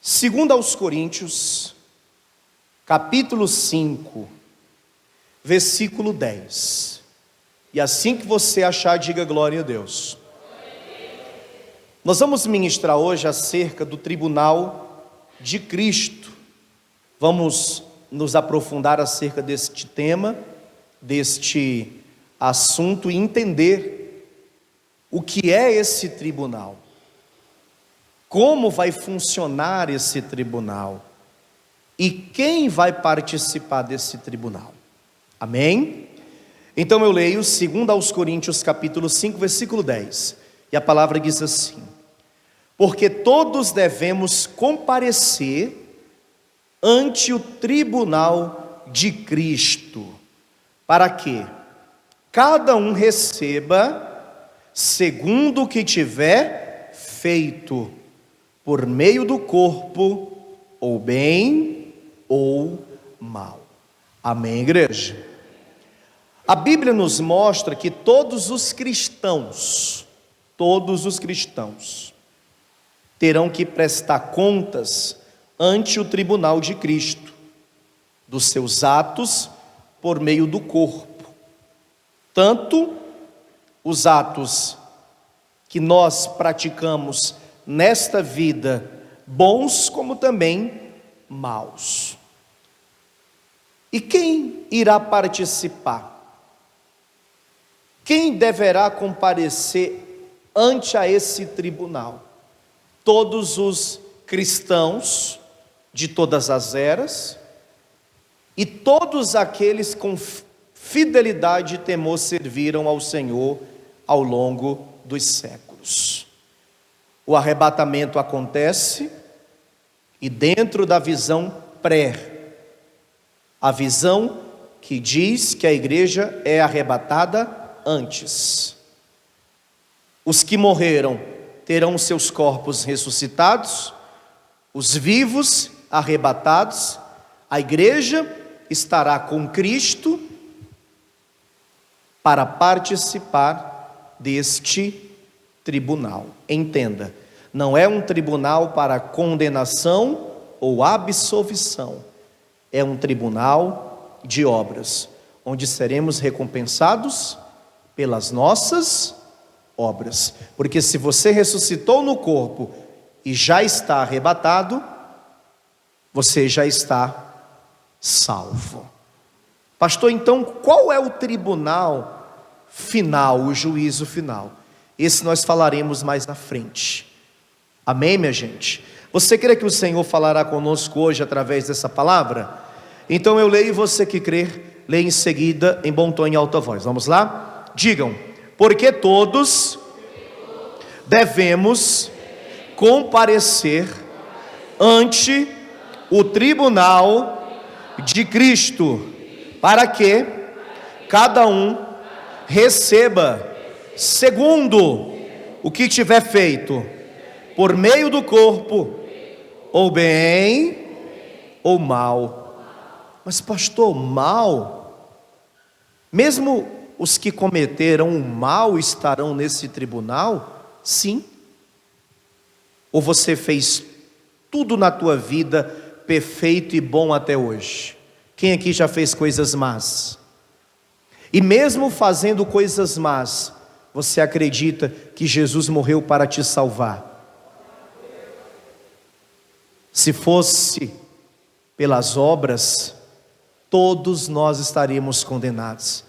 Segundo aos Coríntios, capítulo 5, versículo 10. E assim que você achar, diga glória a Deus. Nós vamos ministrar hoje acerca do tribunal de Cristo. Vamos nos aprofundar acerca deste tema, deste assunto e entender o que é esse tribunal. Como vai funcionar esse tribunal? E quem vai participar desse tribunal? Amém? Então eu leio 2 aos Coríntios capítulo 5, versículo 10. E a palavra diz assim: porque todos devemos comparecer ante o tribunal de Cristo, para que cada um receba segundo o que tiver feito, por meio do corpo, ou bem ou mal. Amém, igreja? A Bíblia nos mostra que todos os cristãos terão que prestar contas ante o tribunal de Cristo, dos seus atos por meio do corpo. Tanto os atos que nós praticamos nesta vida, bons como também maus. E quem irá participar? Quem deverá comparecer ante a esse tribunal? Todos os cristãos de todas as eras e todos aqueles com fidelidade e temor serviram ao Senhor ao longo dos séculos. O arrebatamento acontece e dentro da visão a visão que diz que a igreja é arrebatada antes. Os que morreram terão seus corpos ressuscitados, os vivos arrebatados, a igreja estará com Cristo para participar deste tribunal. Entenda, não é um tribunal para condenação ou absolvição, é um tribunal de obras, onde seremos recompensados pelas nossas obras. Porque se você ressuscitou no corpo e já está arrebatado, você já está salvo. Pastor, então qual é o tribunal final, o juízo final? Esse nós falaremos mais na frente. Amém, minha gente? Você crê que o Senhor falará conosco hoje através dessa palavra? Então eu leio e você que crer, leia em seguida em bom tom e alta voz. Vamos lá? Digam: porque todos devemos comparecer ante o tribunal de Cristo, para que cada um receba segundo o que tiver feito, por meio do corpo, ou bem ou mal. Mas pastor, mal? Mesmo os que cometeram o mal estarão nesse tribunal? Sim. Ou você fez tudo na tua vida perfeito e bom até hoje? Quem aqui já fez coisas más? E mesmo fazendo coisas más, você acredita que Jesus morreu para te salvar? Se fosse pelas obras, todos nós estaríamos condenados.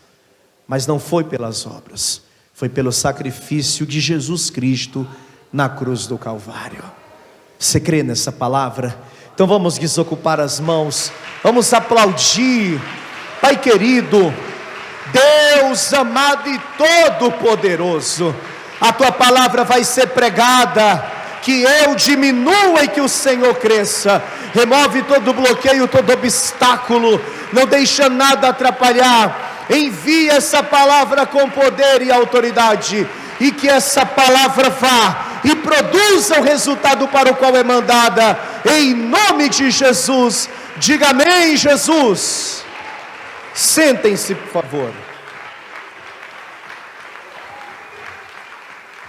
Mas não foi pelas obras, foi pelo sacrifício de Jesus Cristo na cruz do Calvário. Você crê nessa palavra? Então vamos desocupar as mãos, vamos aplaudir. Pai querido, Deus amado e todo-poderoso, a tua palavra vai ser pregada, que eu diminua e que o Senhor cresça. Remove todo bloqueio, todo obstáculo, não deixa nada atrapalhar. Envia essa palavra com poder e autoridade, e que essa palavra vá e produza o resultado para o qual é mandada, em nome de Jesus. Diga amém, Jesus. Sentem-se, por favor.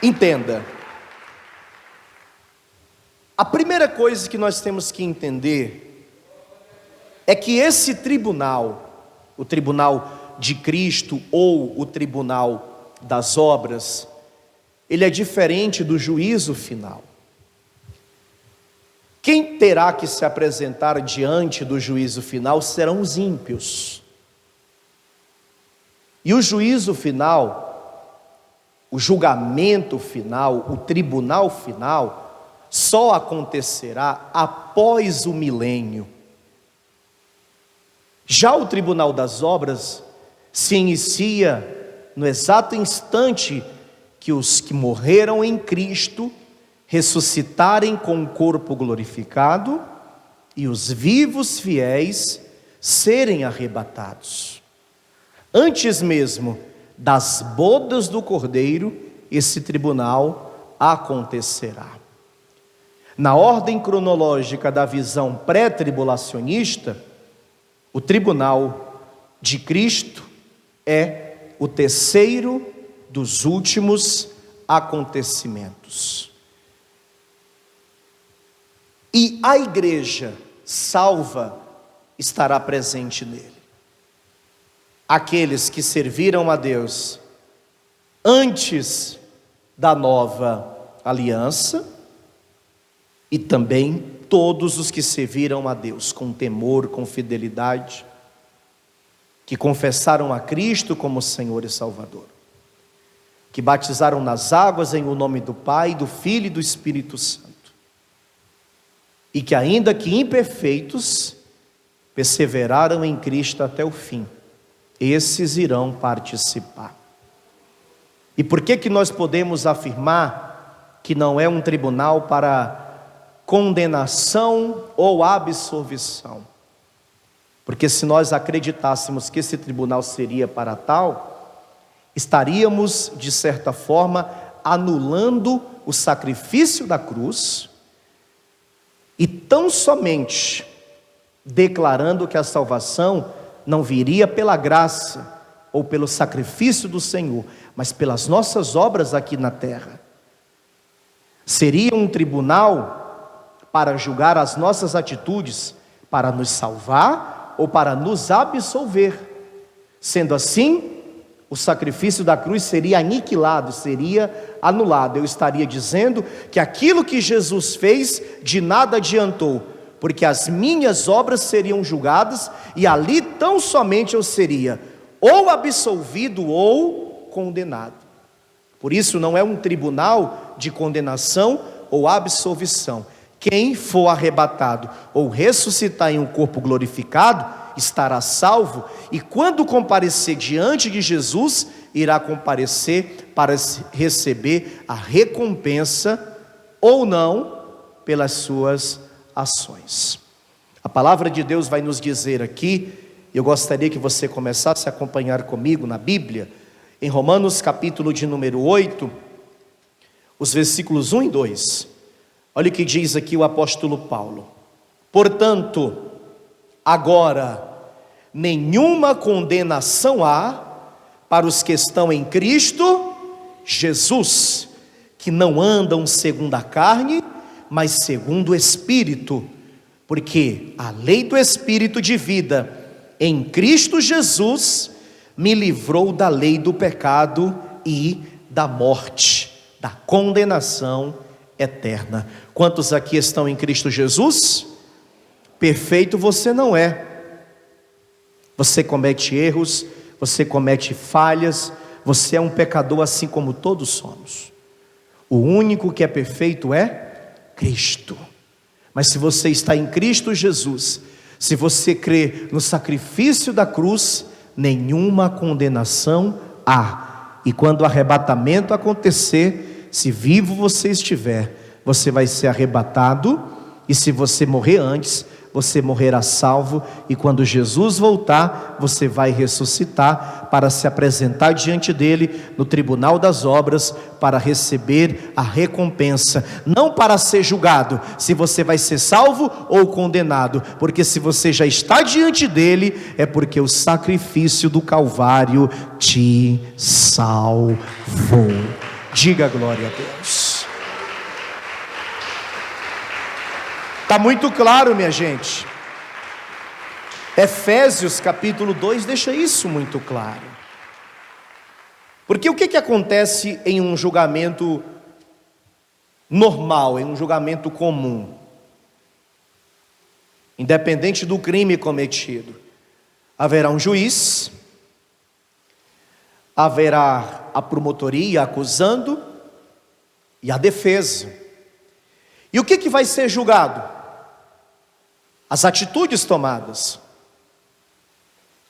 Entenda, A primeira coisa que nós temos que entender é que esse tribunal, o tribunal de Cristo ou o tribunal das obras, ele é diferente do juízo final. Quem terá que se apresentar diante do juízo final serão os ímpios. E o juízo final, o julgamento final, o tribunal final, só acontecerá após o milênio. Já o tribunal das obras se inicia no exato instante que os que morreram em Cristo ressuscitarem com o corpo glorificado e os vivos fiéis serem arrebatados. Antes mesmo das bodas do Cordeiro, esse tribunal acontecerá. Na ordem cronológica da visão pré-tribulacionista, o tribunal de Cristo é o terceiro dos últimos acontecimentos. E a igreja salva estará presente nele. Aqueles que serviram a Deus antes da nova aliança e também todos os que serviram a Deus com temor, com fidelidade, que confessaram a Cristo como Senhor e Salvador, que batizaram nas águas em o nome do Pai, do Filho e do Espírito Santo, e que ainda que imperfeitos, perseveraram em Cristo até o fim. Esses irão participar. E por que nós podemos afirmar que não é um tribunal para condenação ou absolvição? Porque se nós acreditássemos que esse tribunal seria para tal, estaríamos, de certa forma, anulando o sacrifício da cruz e tão somente declarando que a salvação não viria pela graça ou pelo sacrifício do Senhor, mas pelas nossas obras aqui na terra. Seria um tribunal para julgar as nossas atitudes, para nos salvar ou para nos absolver. Sendo assim, o sacrifício da cruz seria aniquilado, seria anulado. Eu estaria dizendo que aquilo que Jesus fez de nada adiantou, porque as minhas obras seriam julgadas e ali tão somente eu seria ou absolvido ou condenado. Por isso não é um tribunal de condenação ou absolvição. Quem for arrebatado ou ressuscitar em um corpo glorificado estará salvo, e quando comparecer diante de Jesus, irá comparecer para receber a recompensa ou não pelas suas ações. A palavra de Deus vai nos dizer aqui, eu gostaria que você começasse a acompanhar comigo na Bíblia, em Romanos capítulo de número 8, os versículos 1 e 2. Olha o que diz aqui o apóstolo Paulo: portanto, agora nenhuma condenação há para os que estão em Cristo Jesus, que não andam segundo a carne, mas segundo o Espírito, porque a lei do Espírito de vida em Cristo Jesus me livrou da lei do pecado e da morte, da condenação eterna. Quantos aqui estão em Cristo Jesus? Perfeito você não é. Você comete erros, você comete falhas, você é um pecador assim como todos somos. O único que é perfeito é Cristo. Mas se você está em Cristo Jesus, se você crê no sacrifício da cruz, nenhuma condenação há. E quando o arrebatamento acontecer, se vivo você estiver, você vai ser arrebatado, e se você morrer antes, você morrerá salvo, e quando Jesus voltar, você vai ressuscitar para se apresentar diante dele no tribunal das obras, para receber a recompensa, não para ser julgado se você vai ser salvo ou condenado, porque se você já está diante dele, é porque o sacrifício do Calvário te salvou. Diga glória a Deus. Está muito claro, minha gente. Efésios capítulo 2 deixa isso muito claro. Porque o que acontece em um julgamento normal, em um julgamento comum? Independente do crime cometido, haverá um juiz, haverá a promotoria acusando e a defesa. E o que vai ser julgado? As atitudes tomadas,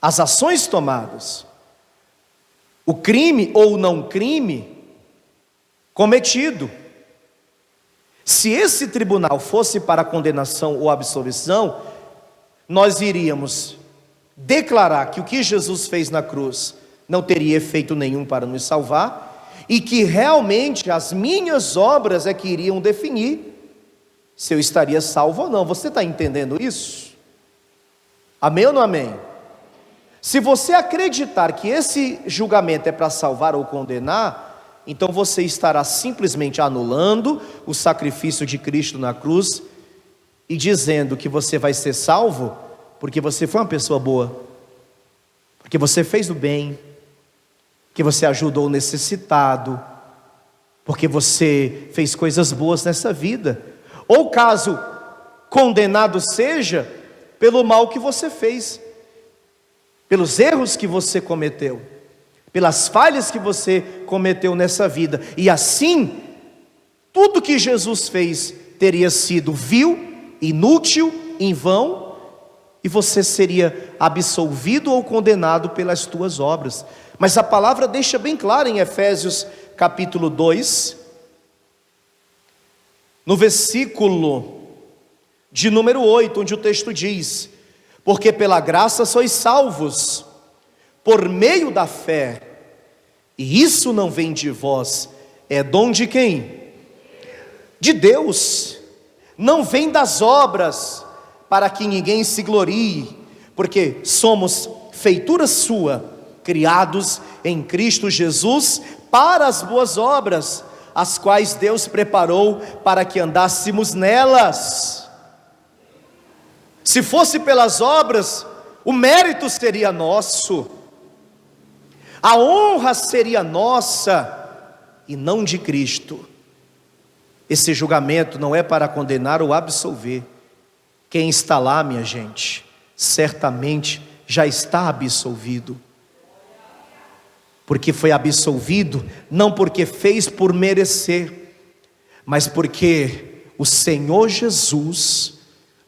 as ações tomadas, o crime ou não crime cometido. Se esse tribunal fosse para condenação ou absolvição, nós iríamos declarar que o que Jesus fez na cruz não teria efeito nenhum para nos salvar, e que realmente as minhas obras é que iriam definir se eu estaria salvo ou não. Você está entendendo isso? Amém ou não amém? Se você acreditar que esse julgamento é para salvar ou condenar, então você estará simplesmente anulando o sacrifício de Cristo na cruz e dizendo que você vai ser salvo porque você foi uma pessoa boa, porque você fez o bem, que você ajudou o necessitado, porque você fez coisas boas nessa vida. Ou caso condenado seja pelo mal que você fez, pelos erros que você cometeu, pelas falhas que você cometeu nessa vida. E assim, tudo que Jesus fez teria sido vil, inútil, em vão, e você seria absolvido ou condenado pelas tuas obras. Mas a palavra deixa bem claro em Efésios capítulo 2, no versículo de número 8, onde o texto diz: porque pela graça sois salvos, por meio da fé, e isso não vem de vós, é dom de quem? De Deus, não vem das obras, para que ninguém se glorie, porque somos feitura sua, criados em Cristo Jesus, para as boas obras, as quais Deus preparou para que andássemos nelas. Se fosse pelas obras, o mérito seria nosso, a honra seria nossa, e não de Cristo. Esse julgamento não é para condenar ou absolver. Quem está lá, minha gente, certamente já está absolvido, porque foi absolvido, não porque fez por merecer, mas porque o Senhor Jesus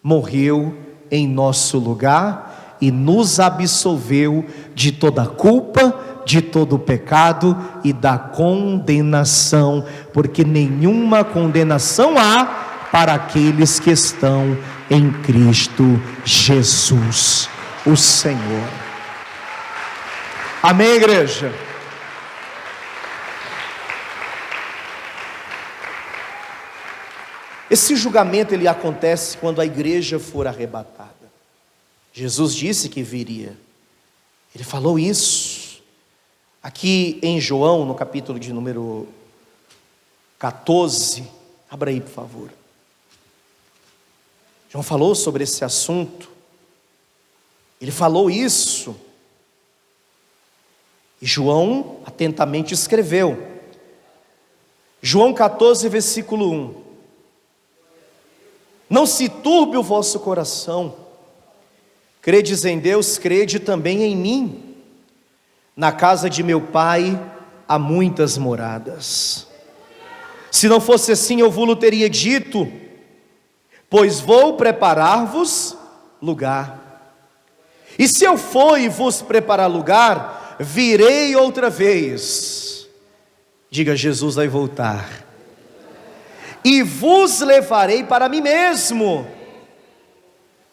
morreu em nosso lugar e nos absolveu de toda culpa, de todo pecado e da condenação, porque nenhuma condenação há para aqueles que estão em Cristo Jesus, o Senhor. Amém, igreja? Esse julgamento ele acontece quando a igreja for arrebatada. Jesus disse que viria. Ele falou isso. Aqui em João, no capítulo de número 14, abra aí por favor. João falou sobre esse assunto. Ele falou isso. E João atentamente escreveu. João 14, versículo 1. Não se turbe o vosso coração. Credes em Deus, crede também em mim. Na casa de meu Pai há muitas moradas. Se não fosse assim, eu vos teria dito, pois vou preparar-vos lugar. E se eu for e vos preparar lugar, virei outra vez. Diga, Jesus vai voltar. E vos levarei para mim mesmo,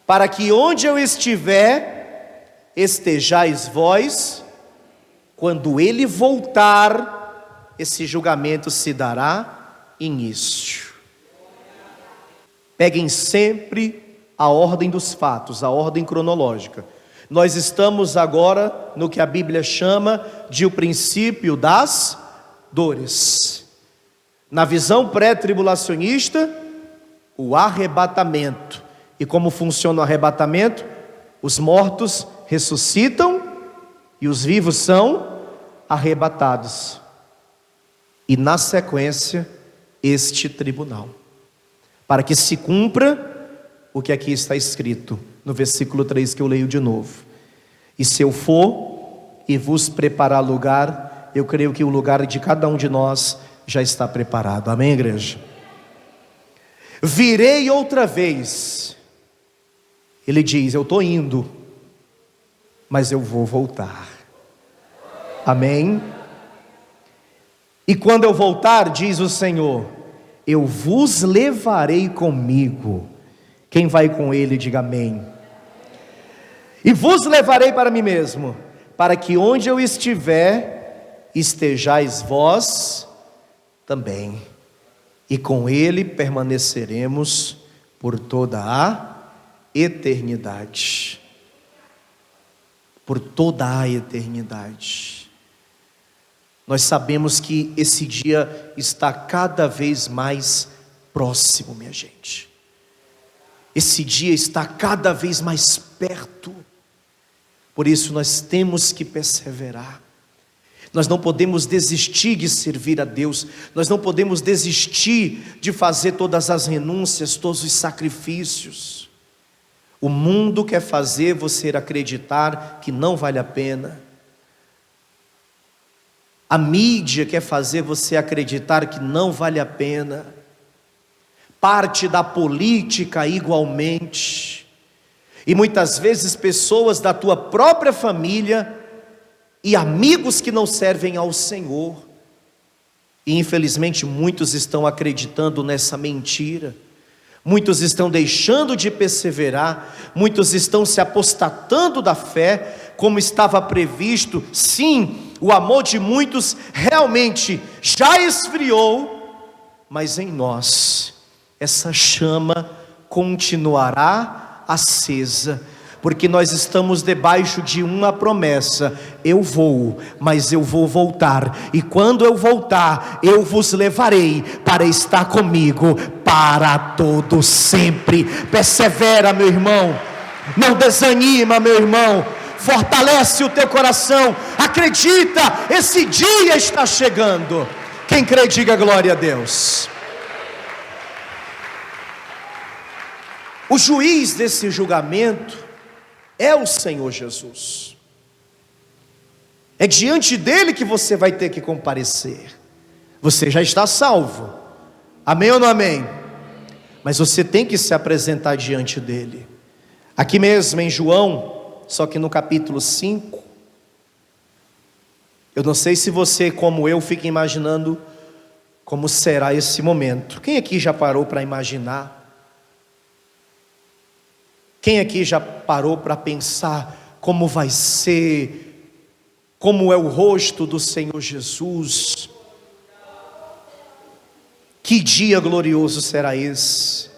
para que onde eu estiver, estejais vós. Quando ele voltar, esse julgamento se dará início. Peguem sempre a ordem dos fatos, a ordem cronológica. Nós estamos agora no que a Bíblia chama de o princípio das dores. Na visão pré-tribulacionista, o arrebatamento. E como funciona o arrebatamento? Os mortos ressuscitam e os vivos são arrebatados. E na sequência, este tribunal, para que se cumpra o que aqui está escrito, no versículo 3 que eu leio de novo. E se eu for e vos preparar lugar, eu creio que o lugar de cada um de nós já está preparado. Amém, igreja? Virei outra vez. Ele diz, eu estou indo, mas eu vou voltar. Amém? E quando eu voltar, diz o Senhor, eu vos levarei comigo. Quem vai com ele, diga amém. E vos levarei para mim mesmo, para que onde eu estiver, estejais vós também. E com ele permaneceremos por toda a eternidade. Por toda a eternidade. Nós sabemos que esse dia está cada vez mais próximo, minha gente. Esse dia está cada vez mais perto. Por isso nós temos que perseverar. Nós não podemos desistir de servir a Deus. Nós não podemos desistir de fazer todas as renúncias, todos os sacrifícios. O mundo quer fazer você acreditar que não vale a pena. A mídia quer fazer você acreditar que não vale a pena. Parte da política igualmente. E muitas vezes pessoas da tua própria família e amigos que não servem ao Senhor. E infelizmente muitos estão acreditando nessa mentira. Muitos estão deixando de perseverar. Muitos estão se apostatando da fé, como estava previsto. Sim, o amor de muitos realmente já esfriou, mas em nós essa chama continuará acesa, porque nós estamos debaixo de uma promessa: eu vou, mas eu vou voltar, e quando eu voltar, eu vos levarei para estar comigo para todo sempre. Persevera, meu irmão, não desanima, meu irmão, fortalece o teu coração, acredita, esse dia está chegando. Quem crê, diga glória a Deus. O juiz desse julgamento é o Senhor Jesus. É diante dele que você vai ter que comparecer. Você já está salvo, amém ou não amém? Mas você tem que se apresentar diante dele. Aqui mesmo em João, só que no capítulo 5, eu não sei se você, como eu, fica imaginando como será esse momento. Quem aqui já parou para imaginar? Quem aqui já parou para pensar como vai ser, como é o rosto do Senhor Jesus? Que dia glorioso será esse?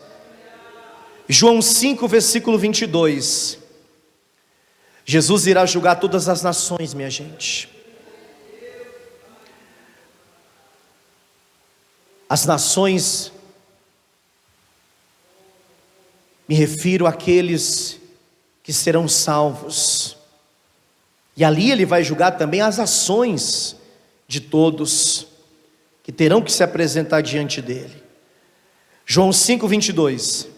João 5, versículo 22. Jesus irá julgar todas as nações, minha gente. As nações, me refiro àqueles que serão salvos. E ali ele vai julgar também as ações de todos que terão que se apresentar diante dele. João 5, 22.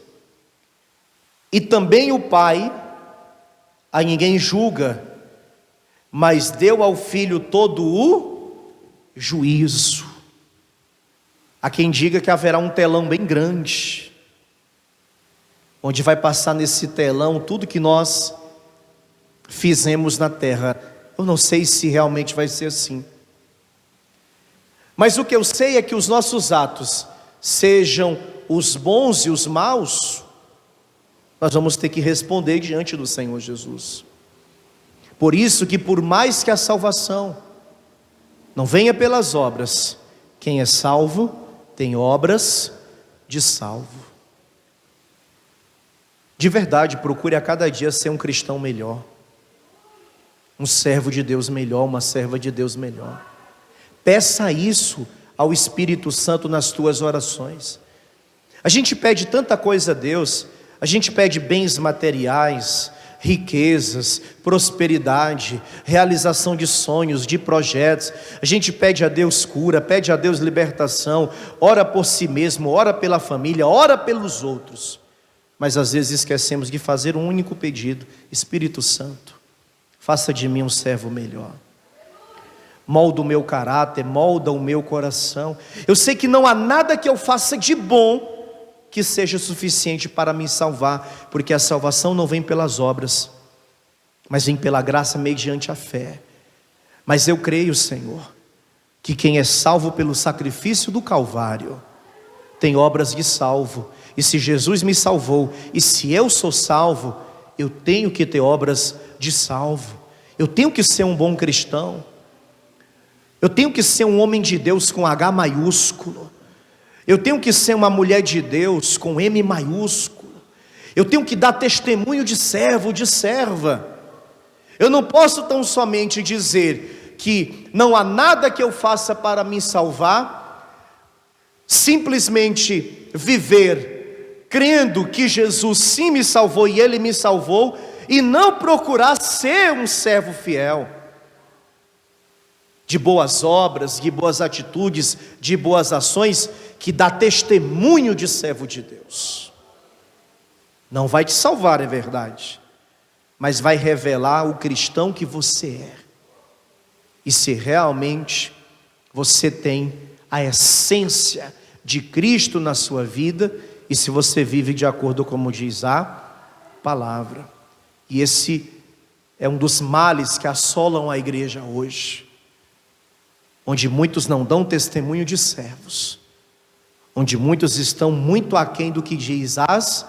E também o Pai a ninguém julga, mas deu ao Filho todo o juízo. Há quem diga que haverá um telão bem grande, onde vai passar nesse telão tudo que nós fizemos na terra. Eu não sei se realmente vai ser assim, mas o que eu sei é que os nossos atos, sejam os bons e os maus, nós vamos ter que responder diante do Senhor Jesus. Por isso que por mais que a salvação não venha pelas obras, quem é salvo tem obras de salvo. De verdade, procure a cada dia ser um cristão melhor, um servo de Deus melhor, uma serva de Deus melhor. Peça isso ao Espírito Santo nas tuas orações. A gente pede tanta coisa a Deus, a gente pede bens materiais, riquezas, prosperidade, realização de sonhos, de projetos. A gente pede a Deus cura, pede a Deus libertação, ora por si mesmo, ora pela família, ora pelos outros. Mas às vezes esquecemos de fazer um único pedido: Espírito Santo, faça de mim um servo melhor. Molda o meu caráter, molda o meu coração. Eu sei que não há nada que eu faça de bom que seja suficiente para me salvar, porque a salvação não vem pelas obras, mas vem pela graça mediante a fé. Mas eu creio, Senhor, que quem é salvo pelo sacrifício do Calvário tem obras de salvo. E se Jesus me salvou, e se eu sou salvo, eu tenho que ter obras de salvo. Eu tenho que ser um bom cristão. Eu tenho que ser um homem de Deus com H maiúsculo. Eu tenho que ser uma mulher de Deus com M maiúsculo. Eu tenho que dar testemunho de servo, de serva. Eu não posso tão somente dizer que não há nada que eu faça para me salvar, simplesmente viver crendo que Jesus sim me salvou e Ele me salvou, e não procurar ser um servo fiel, de boas obras, de boas atitudes, de boas ações, que dá testemunho de servo de Deus. Não vai te salvar, é verdade, mas vai revelar o cristão que você é, e se realmente você tem a essência de Cristo na sua vida, e se você vive de acordo como diz a palavra. E esse é um dos males que assolam a igreja hoje, onde muitos não dão testemunho de servos, onde muitos estão muito aquém do que diz as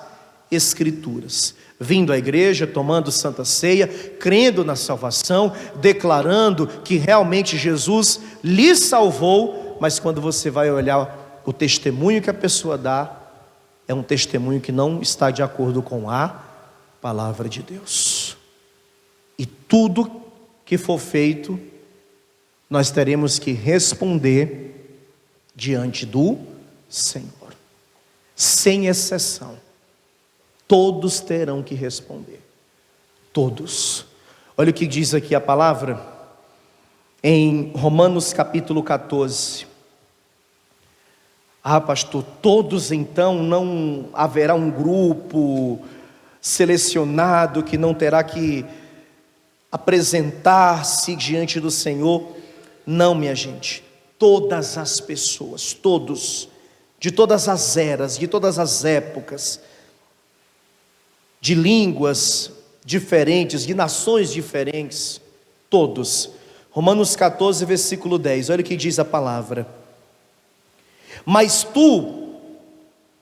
Escrituras, vindo à igreja, tomando santa ceia, crendo na salvação, declarando que realmente Jesus lhe salvou, mas quando você vai olhar o testemunho que a pessoa dá, é um testemunho que não está de acordo com a palavra de Deus. E tudo que for feito, nós teremos que responder diante do Senhor, sem exceção. Todos terão que responder, todos. Olha o que diz aqui a palavra, em Romanos capítulo 14. Ah, pastor, todos então? Não haverá um grupo selecionado que não terá que apresentar-se diante do Senhor? Não, minha gente, todas as pessoas, todos, de todas as eras, de todas as épocas, de línguas diferentes, de nações diferentes, todos. Romanos 14, versículo 10, olha o que diz a palavra: mas tu,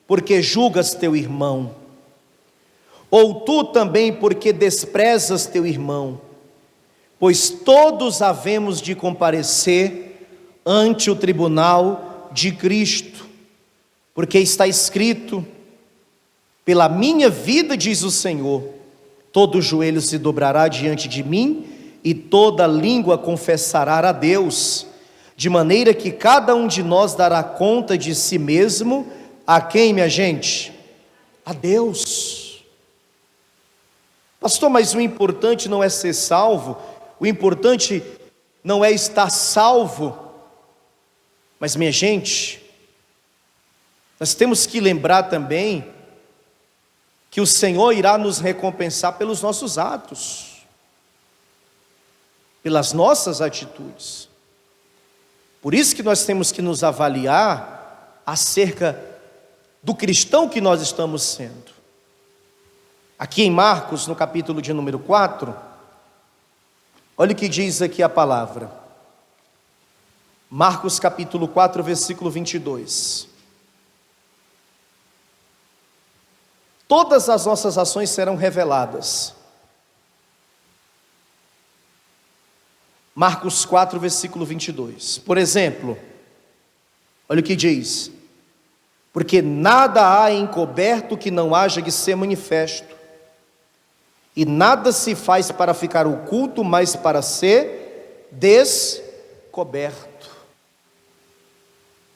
porque julgas teu irmão, ou tu também porque desprezas teu irmão, pois todos havemos de comparecer ante o tribunal de Cristo, porque está escrito: pela minha vida, diz o Senhor, todo joelho se dobrará diante de mim, e toda língua confessará a Deus, de maneira que cada um de nós dará conta de si mesmo, a quem, minha gente? A Deus. Pastor, mas o importante não é ser salvo, o importante não é estar salvo. Mas, minha gente, nós temos que lembrar também que o Senhor irá nos recompensar pelos nossos atos, pelas nossas atitudes. Por isso que nós temos que nos avaliar acerca do cristão que nós estamos sendo. Aqui em Marcos, no capítulo de número 4, olha o que diz aqui a palavra. Marcos capítulo 4, versículo 22. Todas as nossas ações serão reveladas. Marcos 4, versículo 22. Por exemplo, olha o que diz: porque nada há encoberto que não haja de ser manifesto, e nada se faz para ficar oculto, mas para ser descoberto.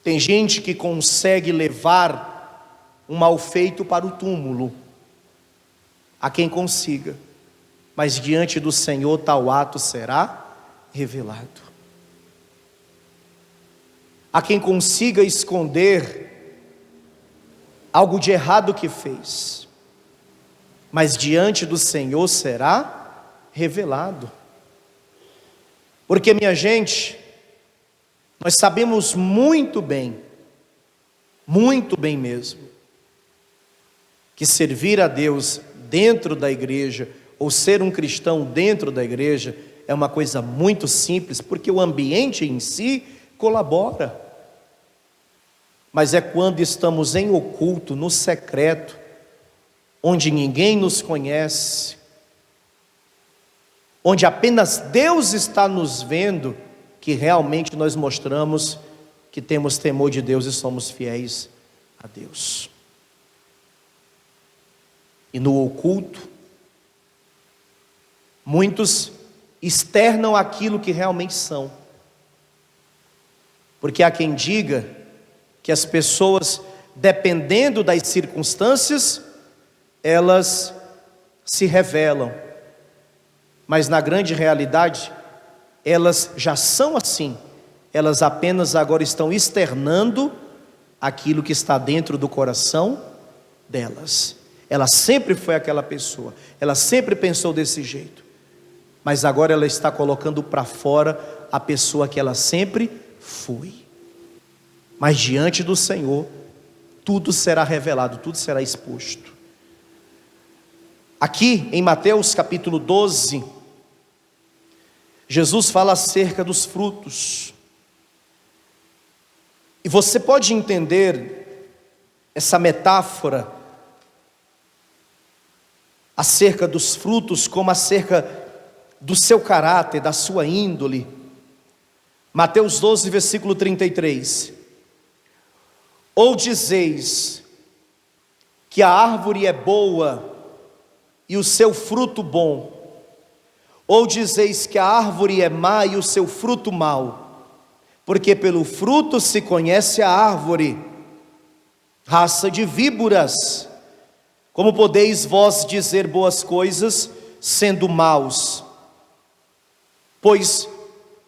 Tem gente que consegue levar um mal feito para o túmulo. A quem consiga, mas diante do Senhor tal ato será revelado. A quem consiga esconder algo de errado que fez, mas diante do Senhor será revelado. Porque, minha gente, nós sabemos muito bem mesmo, que servir a Deus dentro da igreja, ou ser um cristão dentro da igreja, é uma coisa muito simples, porque o ambiente em si colabora. Mas é quando estamos em oculto, no secreto, onde ninguém nos conhece, onde apenas Deus está nos vendo, que realmente nós mostramos que temos temor de Deus e somos fiéis a Deus. E no oculto, muitos externam aquilo que realmente são. Porque há quem diga que as pessoas, dependendo das circunstâncias, elas se revelam. Mas na grande realidade, elas já são assim. Elas apenas agora estão externando aquilo que está dentro do coração delas. Ela sempre foi aquela pessoa, ela sempre pensou desse jeito, mas agora ela está colocando para fora a pessoa que ela sempre foi. Mas diante do Senhor, tudo será revelado, tudo será exposto. Aqui em Mateus capítulo 12, Jesus fala acerca dos frutos. E você pode entender essa metáfora acerca dos frutos como acerca do seu caráter, da sua índole. Mateus 12, versículo 33. Ou dizeis que a árvore é boa e o seu fruto bom, ou dizeis que a árvore é má e o seu fruto mau, porque pelo fruto se conhece a árvore. Raça de víboras, como podeis vós dizer boas coisas, sendo maus? Pois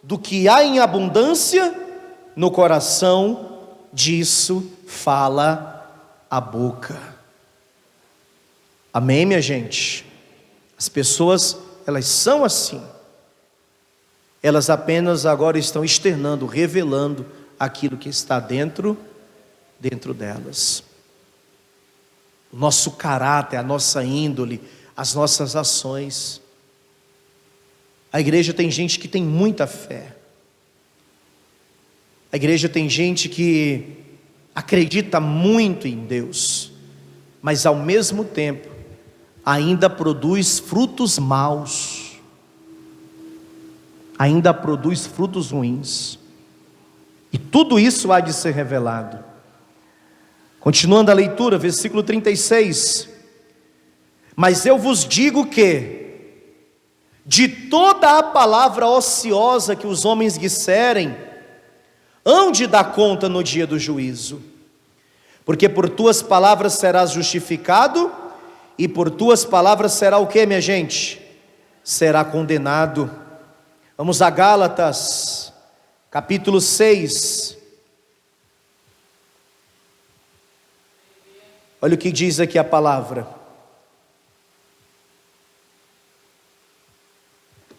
do que há em abundância, no coração, disso fala a boca. Amém, minha gente? As pessoas, elas são assim. Elas apenas agora estão externando, revelando aquilo que está dentro delas. O nosso caráter, a nossa índole, as nossas ações. A igreja tem gente que tem muita fé. A igreja tem gente que acredita muito em Deus, mas ao mesmo tempo ainda produz frutos maus, ainda produz frutos ruins. E tudo isso há de ser revelado. Continuando a leitura, versículo 36. Mas eu vos digo que, de toda a palavra ociosa que os homens disserem, hão de dar conta no dia do juízo. Porque por tuas palavras serás justificado, e por tuas palavras será o que, minha gente? Será condenado. Vamos a Gálatas, capítulo 6. Olha o que diz aqui a palavra.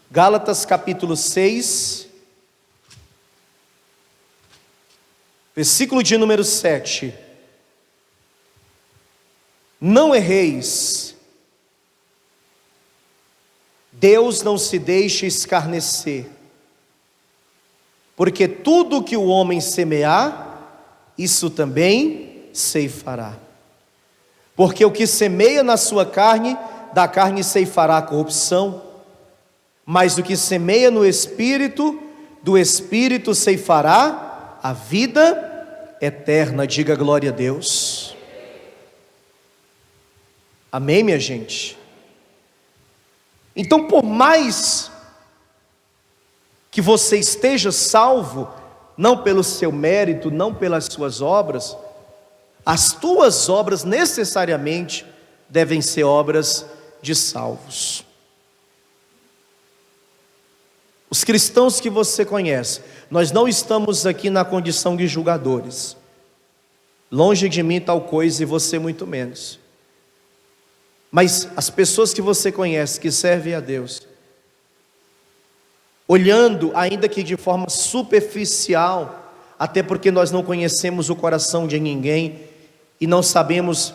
Gálatas capítulo 6, versículo de número 7. Não erreis, Deus não se deixa escarnecer, porque tudo que o homem semear, isso também ceifará. Porque o que semeia na sua carne, da carne ceifará a corrupção, mas o que semeia no Espírito, do Espírito ceifará a vida eterna. Diga glória a Deus. Amém, minha gente? Então, por mais que você esteja salvo, não pelo seu mérito, não pelas suas obras, as tuas obras necessariamente devem ser obras de salvos. Os cristãos que você conhece, nós não estamos aqui na condição de julgadores. Longe de mim tal coisa e você muito menos. Mas as pessoas que você conhece, que servem a Deus, olhando ainda que de forma superficial, até porque nós não conhecemos o coração de ninguém e não sabemos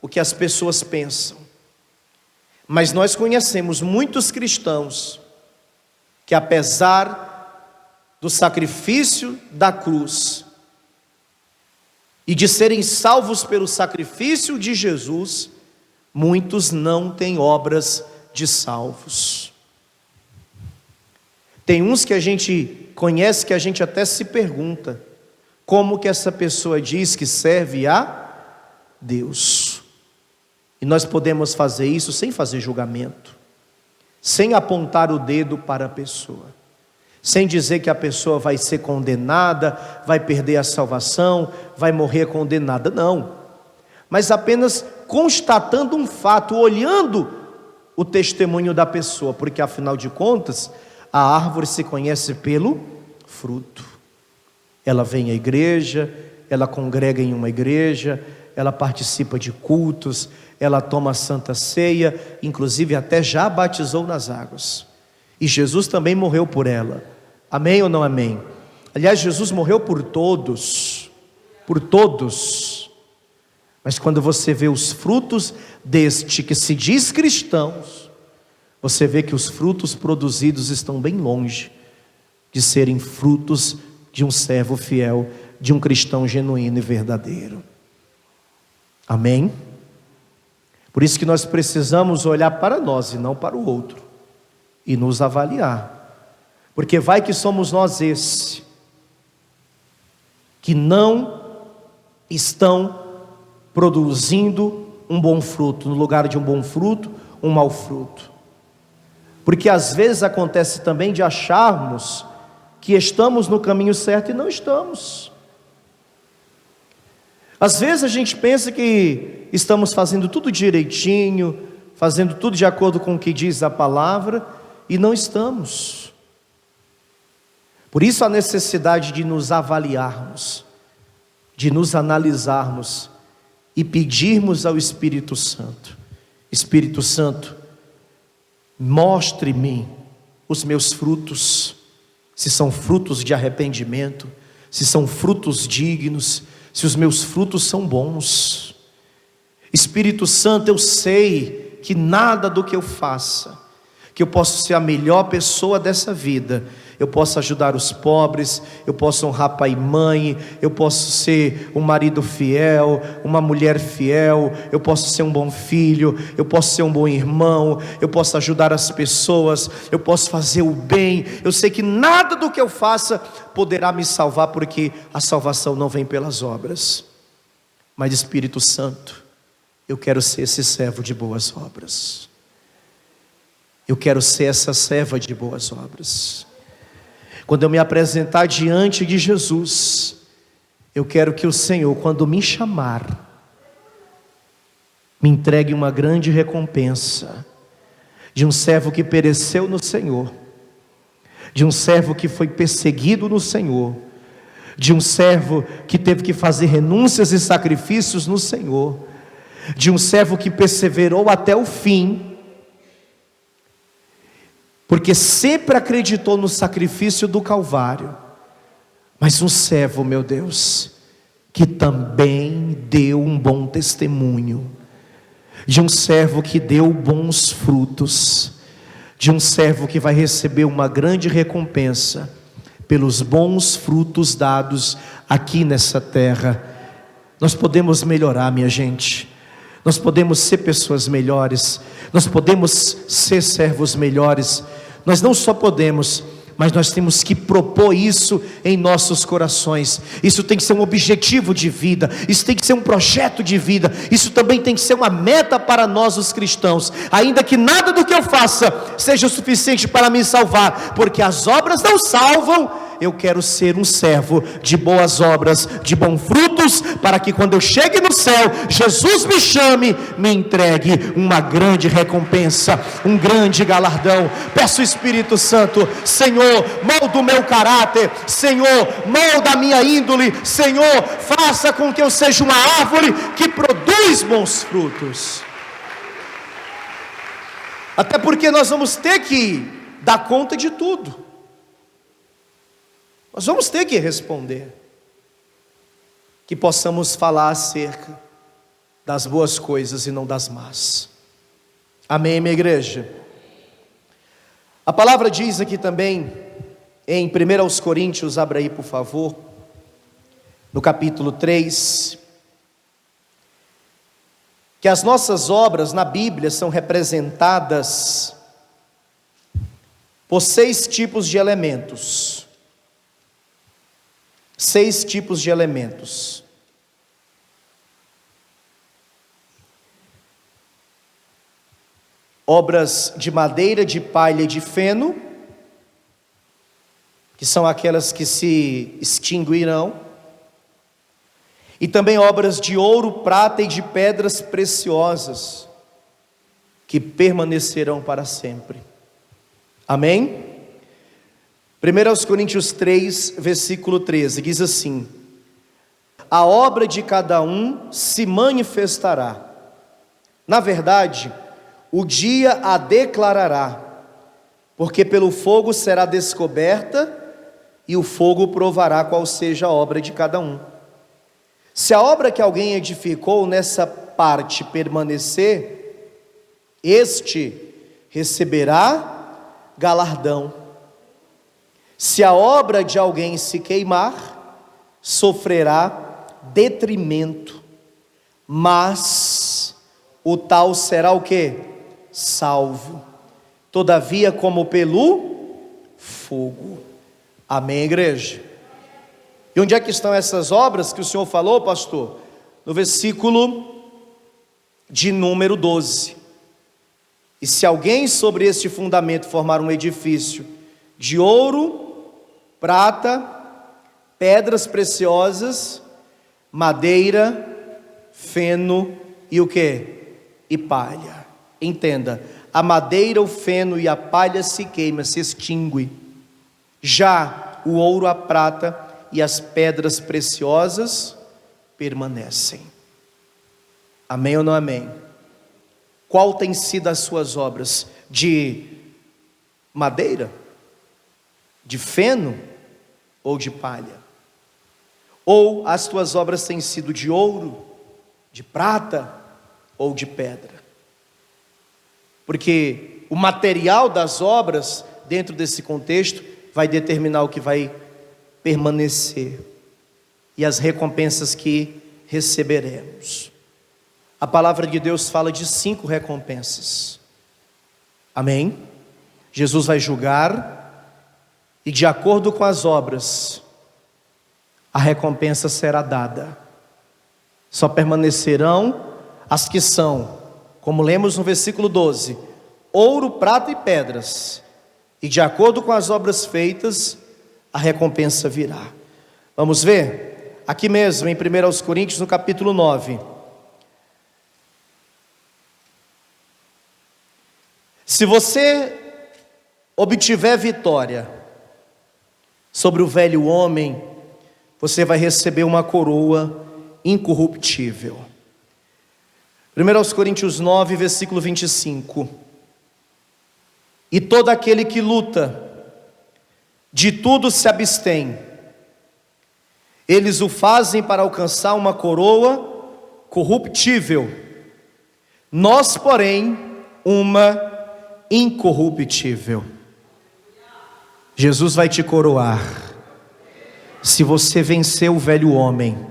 o que as pessoas pensam. Mas nós conhecemos muitos cristãos que, apesar do sacrifício da cruz e de serem salvos pelo sacrifício de Jesus, muitos não têm obras de salvos. Tem uns que a gente conhece que a gente até se pergunta como que essa pessoa diz que serve a Deus. E nós podemos fazer isso sem fazer julgamento, sem apontar o dedo para a pessoa, sem dizer que a pessoa vai ser condenada, vai perder a salvação, vai morrer condenada, não. Mas apenas constatando um fato, olhando o testemunho da pessoa, porque afinal de contas, a árvore se conhece pelo fruto. Ela vem à igreja, ela congrega em uma igreja, ela participa de cultos, ela toma a Santa Ceia, inclusive até já batizou nas águas. E Jesus também morreu por ela. Amém ou não amém? Aliás, Jesus morreu por todos. Por todos. Mas quando você vê os frutos deste que se diz cristãos, você vê que os frutos produzidos estão bem longe de serem frutos de um servo fiel, de um cristão genuíno e verdadeiro. Amém? Por isso que nós precisamos olhar para nós e não para o outro, e nos avaliar, porque vai que somos nós esse, que não estão produzindo um bom fruto, no lugar de um bom fruto, um mau fruto. Porque às vezes acontece também de acharmos que estamos no caminho certo e não estamos. Às vezes a gente pensa que estamos fazendo tudo direitinho, fazendo tudo de acordo com o que diz a palavra, e não estamos. Por isso a necessidade de nos avaliarmos, de nos analisarmos e pedirmos ao Espírito Santo: Espírito Santo, mostre-me os meus frutos, se são frutos de arrependimento, se são frutos dignos, se os meus frutos são bons. Espírito Santo, eu sei que nada do que eu faça, que eu posso ser a melhor pessoa dessa vida, eu posso ajudar os pobres, eu posso honrar pai e mãe, eu posso ser um marido fiel, uma mulher fiel, eu posso ser um bom filho, eu posso ser um bom irmão, eu posso ajudar as pessoas, eu posso fazer o bem. Eu sei que nada do que eu faça poderá me salvar, porque a salvação não vem pelas obras. Mas Espírito Santo, eu quero ser esse servo de boas obras, eu quero ser essa serva de boas obras. Quando eu me apresentar diante de Jesus, eu quero que o Senhor, quando me chamar, me entregue uma grande recompensa de um servo que pereceu no Senhor, de um servo que foi perseguido no Senhor, de um servo que teve que fazer renúncias e sacrifícios no Senhor, de um servo que perseverou até o fim, porque sempre acreditou no sacrifício do Calvário. Mas um servo, meu Deus, que também deu um bom testemunho, de um servo que deu bons frutos, de um servo que vai receber uma grande recompensa pelos bons frutos dados aqui nessa terra. Nós podemos melhorar, minha gente, nós podemos ser pessoas melhores, nós podemos ser servos melhores. Nós não só podemos, mas nós temos que propor isso em nossos corações. Isso tem que ser um objetivo de vida, isso tem que ser um projeto de vida, isso também tem que ser uma meta para nós os cristãos. Ainda que nada do que eu faça seja o suficiente para me salvar, porque as obras não salvam, eu quero ser um servo de boas obras, de bons frutos, para que quando eu chegue no céu, Jesus me chame, me entregue uma grande recompensa, um grande galardão. Peço o Espírito Santo, Senhor, molda o meu caráter, Senhor, molda a minha índole, Senhor, faça com que eu seja uma árvore que produz bons frutos. Até porque nós vamos ter que dar conta de tudo. Nós vamos ter que responder. Que possamos falar acerca das boas coisas e não das más. Amém, minha igreja? A palavra diz aqui também, em 1 Coríntios, abra aí por favor, no capítulo 3, que as nossas obras na Bíblia são representadas por 6 tipos de elementos. 6 tipos de elementos. Obras de madeira, de palha e de feno, que são aquelas que se extinguirão. E também obras de ouro, prata e de pedras preciosas, que permanecerão para sempre. Amém? 1 Coríntios 3, versículo 13, diz assim: a obra de cada um se manifestará. Na verdade, o dia a declarará, porque pelo fogo será descoberta, e o fogo provará qual seja a obra de cada um. Se a obra que alguém edificou nessa parte permanecer, este receberá galardão. Se a obra de alguém se queimar, sofrerá detrimento, mas o tal será o quê? Salvo, todavia como pelo fogo. Amém, igreja? E onde é que estão essas obras que o Senhor falou, pastor? No versículo de número 12. E se alguém sobre este fundamento formar um edifício de ouro, prata, pedras preciosas, madeira, feno e o quê? E palha. Entenda, a madeira, o feno e a palha se queimam, se extinguem. Já o ouro, a prata e as pedras preciosas permanecem. Amém ou não amém? Qual tem sido as suas obras? De madeira? De feno? Ou de palha? Ou as tuas obras têm sido de ouro, de prata ou de pedra? Porque o material das obras, dentro desse contexto, vai determinar o que vai permanecer e as recompensas que receberemos. A palavra de Deus fala de 5 recompensas. Amém? Jesus vai julgar e de acordo com as obras, a recompensa será dada. Só permanecerão as que são, como lemos no versículo 12, ouro, prata e pedras, e de acordo com as obras feitas, a recompensa virá. Vamos ver? Aqui mesmo em 1 Coríntios, no capítulo 9. Se você obtiver vitória sobre o velho homem, você vai receber uma coroa incorruptível. 1 Coríntios 9, versículo 25. E todo aquele que luta, de tudo se abstém, eles o fazem para alcançar uma coroa corruptível, nós, porém, uma incorruptível. Jesus vai te coroar, se você vencer o velho homem,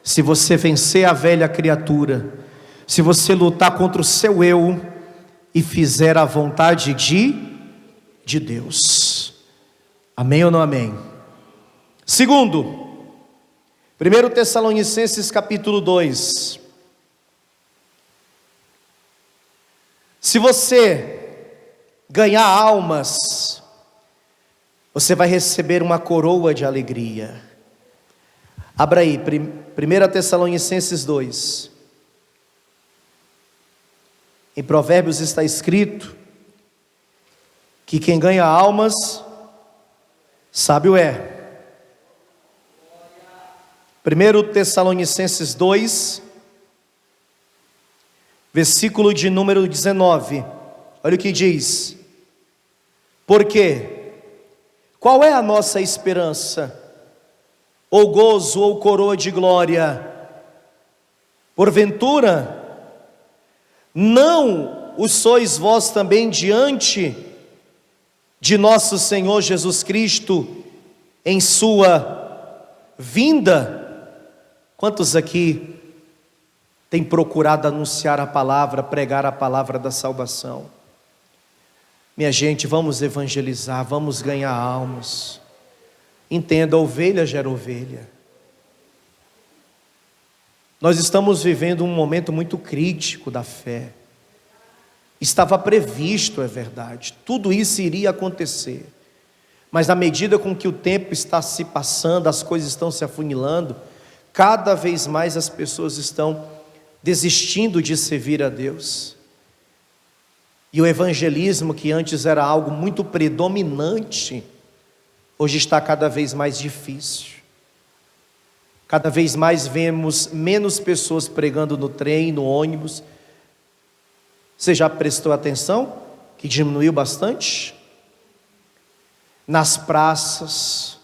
se você vencer a velha criatura, se você lutar contra o seu eu e fizer a vontade de Deus. Amém ou não amém? Segundo, 1 Tessalonicenses capítulo 2. Se você ganhar almas você vai receber uma coroa de alegria. Abra aí, 1 Tessalonicenses 2. Em Provérbios está escrito que quem ganha almas, sábio é. 1 Tessalonicenses 2, versículo de número 19. Olha o que diz. Porque qual é a nossa esperança? Ou gozo, ou coroa de glória? Porventura, não o sois vós também diante de nosso Senhor Jesus Cristo em sua vinda? Quantos aqui têm procurado anunciar a palavra, pregar a palavra da salvação? Minha gente, vamos evangelizar, vamos ganhar almas. Entenda, ovelha gera ovelha. Nós estamos vivendo um momento muito crítico da fé. Estava previsto, é verdade, tudo isso iria acontecer. Mas na medida com que o tempo está se passando, as coisas estão se afunilando, cada vez mais as pessoas estão desistindo de servir a Deus. E o evangelismo, que antes era algo muito predominante, hoje está cada vez mais difícil. Cada vez mais vemos menos pessoas pregando no trem, no ônibus. Você já prestou atenção que diminuiu bastante? Nas praças.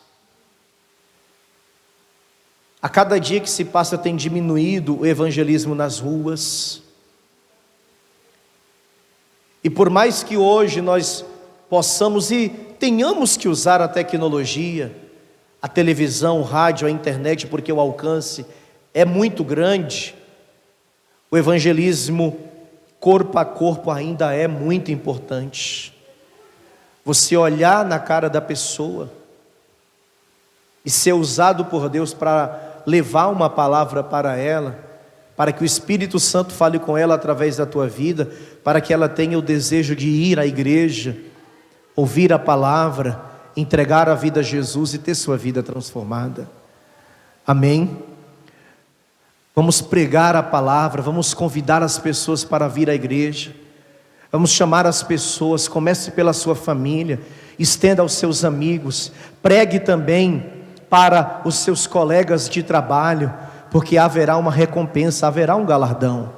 A cada dia que se passa tem diminuído o evangelismo nas ruas. E por mais que hoje nós possamos e tenhamos que usar a tecnologia, a televisão, o rádio, a internet, porque o alcance é muito grande, o evangelismo corpo a corpo ainda é muito importante. Você olhar na cara da pessoa e ser usado por Deus para levar uma palavra para ela, para que o Espírito Santo fale com ela através da tua vida, para que ela tenha o desejo de ir à igreja, ouvir a palavra, entregar a vida a Jesus e ter sua vida transformada. Amém? Vamos pregar a palavra, vamos convidar as pessoas para vir à igreja, vamos chamar as pessoas, comece pela sua família, estenda aos seus amigos, pregue também para os seus colegas de trabalho, porque haverá uma recompensa, haverá um galardão.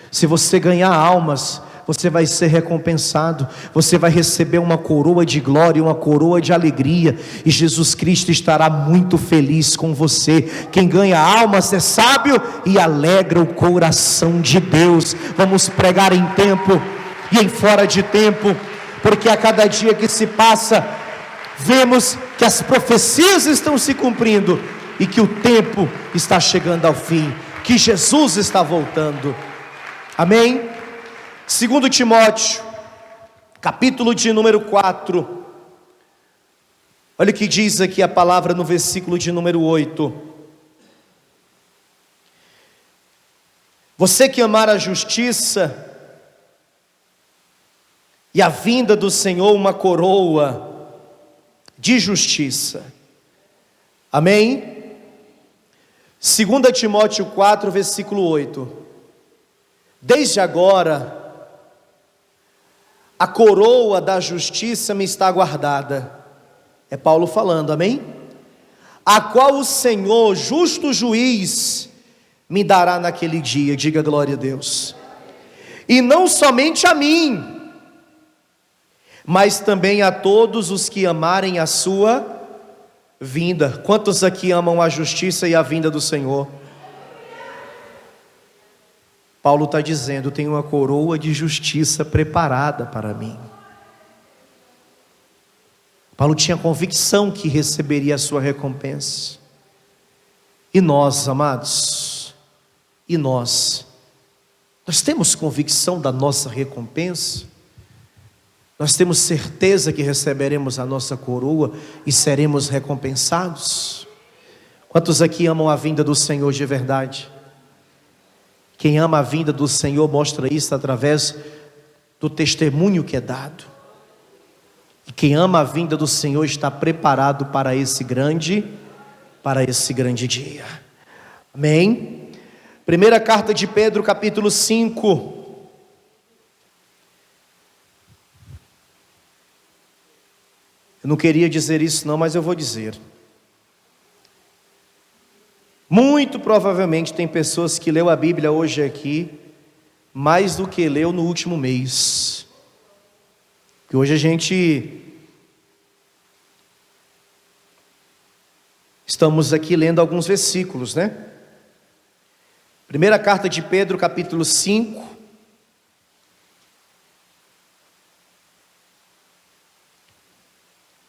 Se você ganhar almas, você vai ser recompensado, você vai receber uma coroa de glória, uma coroa de alegria, e Jesus Cristo estará muito feliz com você. Quem ganha almas é sábio e alegra o coração de Deus. Vamos pregar em tempo e em fora de tempo, porque a cada dia que se passa, vemos que as profecias estão se cumprindo, e que o tempo está chegando ao fim, que Jesus está voltando. Amém? 2 Timóteo, capítulo de número 4, olha o que diz aqui a palavra no versículo de número 8. Você que amar a justiça e a vinda do Senhor, uma coroa de justiça. Amém? 2 Timóteo 4, versículo 8. Desde agora, a coroa da justiça me está guardada. É Paulo falando, amém? A qual o Senhor, justo juiz, me dará naquele dia. Diga glória a Deus. E não somente a mim, mas também a todos os que amarem a sua vinda. Quantos aqui amam a justiça e a vinda do Senhor? Paulo está dizendo: tem uma coroa de justiça preparada para mim. Paulo tinha convicção que receberia a sua recompensa. E nós, amados, nós temos convicção da nossa recompensa? Nós temos certeza que receberemos a nossa coroa e seremos recompensados? Quantos aqui amam a vinda do Senhor de verdade? Quem ama a vinda do Senhor mostra isso através do testemunho que é dado. E Quem ama a vinda do Senhor está preparado para esse grande dia. Amém? Primeira carta de Pedro, capítulo 5. Eu não queria dizer isso não, mas eu vou dizer. Muito provavelmente tem pessoas que leu a Bíblia hoje aqui mais do que leu no último mês. Que hoje a gente estamos aqui lendo alguns versículos, né? Primeira carta de Pedro, capítulo 5.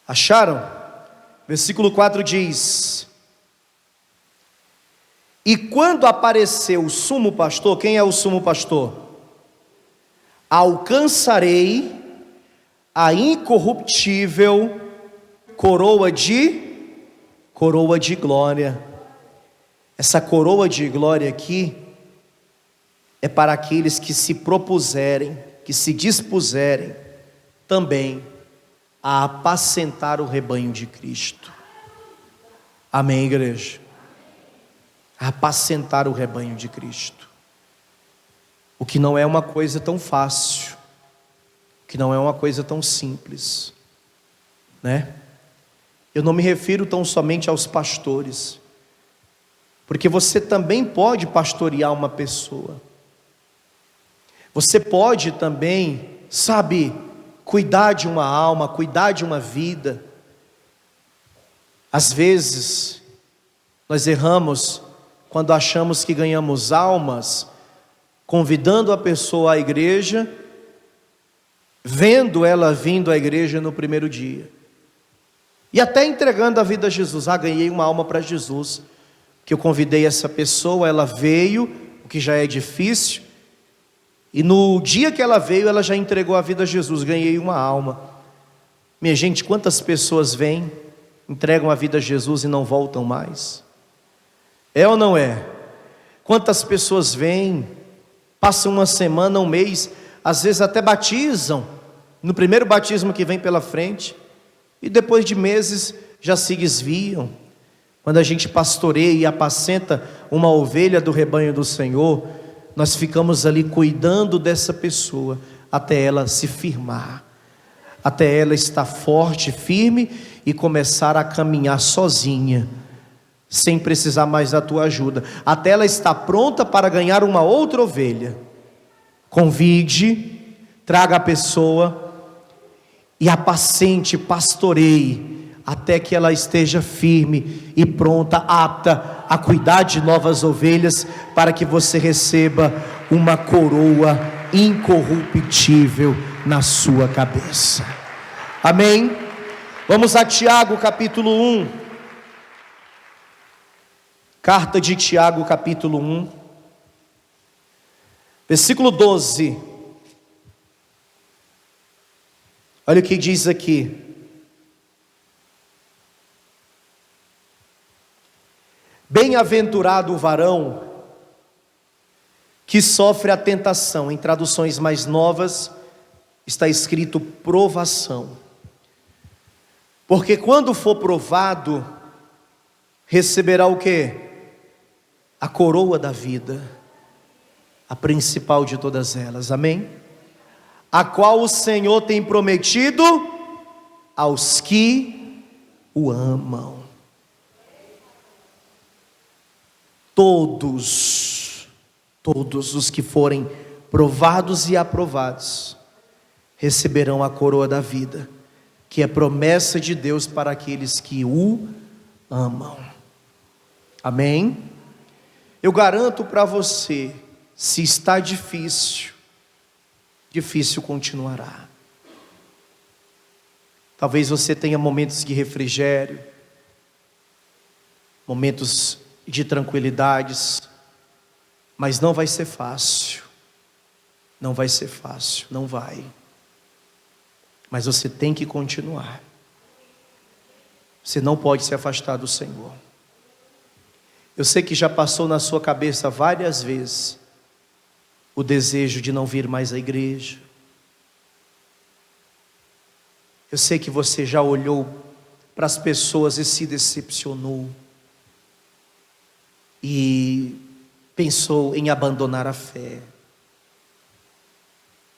Acharam? Versículo 4 diz: E quando apareceu o sumo pastor, quem é o sumo pastor? Alcançarei a incorruptível coroa de glória. Essa coroa de glória aqui é para aqueles que se propuserem, que se dispuserem também a apacentar o rebanho de Cristo. Amém, igreja? A apacentar o rebanho de Cristo. O que não é uma coisa tão fácil, o que não é uma coisa tão simples, né? Eu não me refiro tão somente aos pastores, porque você também pode pastorear uma pessoa. Você pode também, cuidar de uma alma, cuidar de uma vida. Às vezes, nós erramos quando achamos que ganhamos almas, convidando a pessoa à igreja, vendo ela vindo à igreja no primeiro dia, e até entregando a vida a Jesus. Ganhei uma alma para Jesus, que eu convidei essa pessoa, ela veio, o que já é difícil, e no dia que ela veio, ela já entregou a vida a Jesus. Ganhei uma alma. Minha gente, quantas pessoas vêm, entregam a vida a Jesus e não voltam mais? É ou não é? Quantas pessoas vêm, passam uma semana, um mês, às vezes até batizam, no primeiro batismo que vem pela frente, e depois de meses já se desviam. Quando a gente pastoreia e apacenta uma ovelha do rebanho do Senhor, nós ficamos ali cuidando dessa pessoa, até ela se firmar, até ela estar forte, firme, e começar a caminhar sozinha, sem precisar mais da tua ajuda, até ela estar pronta para ganhar uma outra ovelha. Convide, traga a pessoa, e apacente, pastoreie, até que ela esteja firme e pronta, apta a cuidar de novas ovelhas, para que você receba uma coroa incorruptível na sua cabeça. Amém? Vamos a Tiago capítulo 1. Carta de Tiago capítulo 1, versículo 12. Olha o que diz aqui: Bem-aventurado o varão que sofre a tentação. Em traduções mais novas está escrito provação. Porque quando for provado, receberá o quê? A coroa da vida, a principal de todas elas. Amém? A qual o Senhor tem prometido aos que o amam. Todos os que forem provados e aprovados receberão a coroa da vida, que é promessa de Deus para aqueles que o amam. Amém? Eu garanto para você, se está difícil continuará. Talvez você tenha momentos de refrigério, momentos de tranquilidades, mas não vai ser fácil. Não vai ser fácil, não vai. Mas você tem que continuar. Você não pode se afastar do Senhor. Eu sei que já passou na sua cabeça várias vezes o desejo de não vir mais à igreja, Eu sei que você já olhou para as pessoas e se decepcionou. E pensou em abandonar a fé.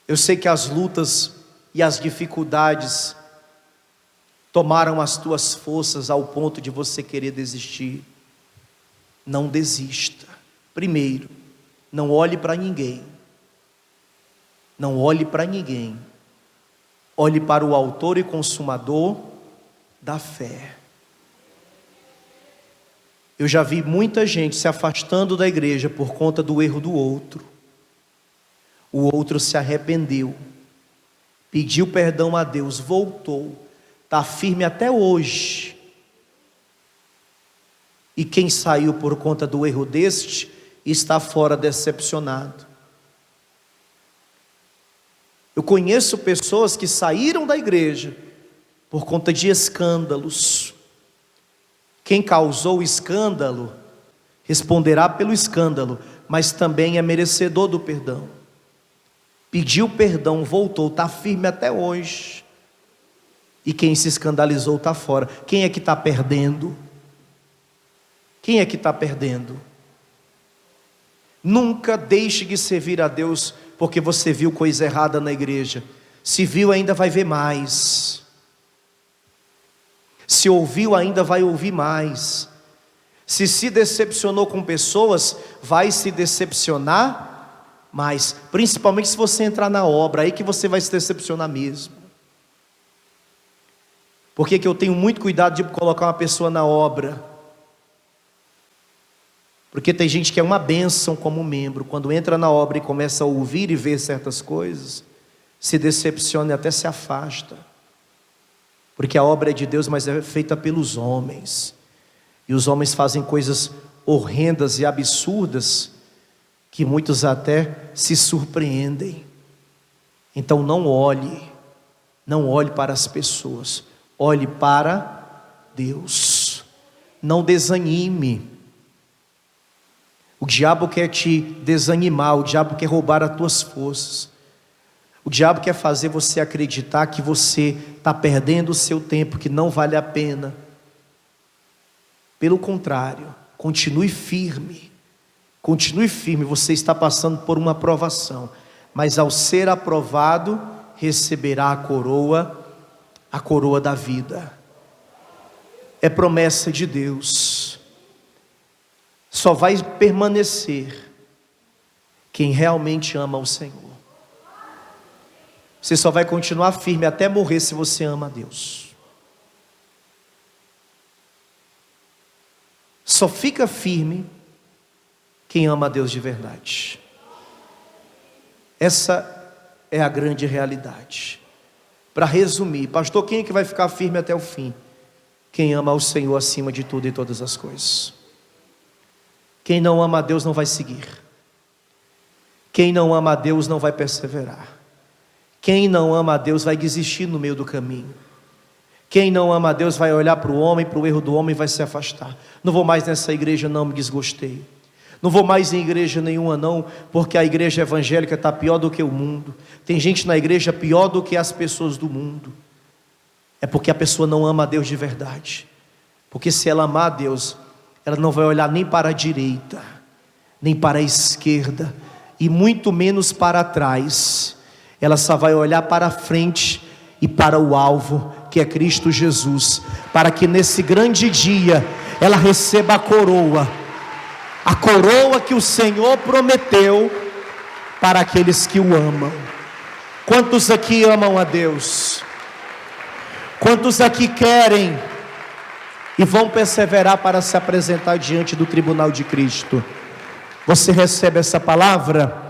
Eu sei que as lutas e as dificuldades tomaram as tuas forças ao ponto de você querer desistir. Não desista. Primeiro, não olhe para ninguém. Não olhe para ninguém. Olhe para o autor e consumador da fé. Eu já vi muita gente se afastando da igreja por conta do erro do outro. O outro se arrependeu, pediu perdão a Deus, voltou, está firme até hoje. E quem saiu por conta do erro deste, está fora decepcionado. Eu conheço pessoas que saíram da igreja por conta de escândalos. Quem causou o escândalo, responderá pelo escândalo, mas também é merecedor do perdão. Pediu perdão, voltou, está firme até hoje. E quem se escandalizou está fora. Quem é que está perdendo? Quem é que está perdendo? Nunca deixe de servir a Deus porque você viu coisa errada na igreja. Se viu, ainda vai ver mais. Se ouviu, ainda vai ouvir mais. Se decepcionou com pessoas, vai se decepcionar mais. Principalmente se você entrar na obra, aí que você vai se decepcionar mesmo. Por que eu tenho muito cuidado de colocar uma pessoa na obra? Porque tem gente que é uma bênção como membro, quando entra na obra e começa a ouvir e ver certas coisas, se decepciona e até se afasta. Porque a obra é de Deus, mas é feita pelos homens. E os homens fazem coisas horrendas e absurdas, que muitos até se surpreendem. Então não olhe para as pessoas, olhe para Deus. Não desanime. O diabo quer te desanimar, o diabo quer roubar as tuas forças. O diabo quer fazer você acreditar que você está perdendo o seu tempo, que não vale a pena. Pelo contrário, continue firme. Continue firme, você está passando por uma aprovação. Mas ao ser aprovado, receberá a coroa da vida. É promessa de Deus. Só vai permanecer quem realmente ama o Senhor. Você só vai continuar firme até morrer se você ama a Deus. Só fica firme quem ama a Deus de verdade. Essa é a grande realidade. Para resumir, pastor, quem é que vai ficar firme até o fim? Quem ama o Senhor acima de tudo e todas as coisas. Quem não ama a Deus não vai seguir. Quem não ama a Deus não vai perseverar. Quem não ama a Deus vai desistir no meio do caminho. Quem não ama a Deus vai olhar para o homem, para o erro do homem e vai se afastar. Não vou mais nessa igreja não, me desgostei. Não vou mais em igreja nenhuma não, porque a igreja evangélica está pior do que o mundo. Tem gente na igreja pior do que as pessoas do mundo. É porque a pessoa não ama a Deus de verdade. Porque se ela amar a Deus, ela não vai olhar nem para a direita, nem para a esquerda, e muito menos para trás. Ela só vai olhar para a frente e para o alvo, que é Cristo Jesus, para que nesse grande dia ela receba a coroa que o Senhor prometeu para aqueles que o amam. Quantos aqui amam a Deus? Quantos aqui querem e vão perseverar para se apresentar diante do tribunal de Cristo? Você recebe essa palavra?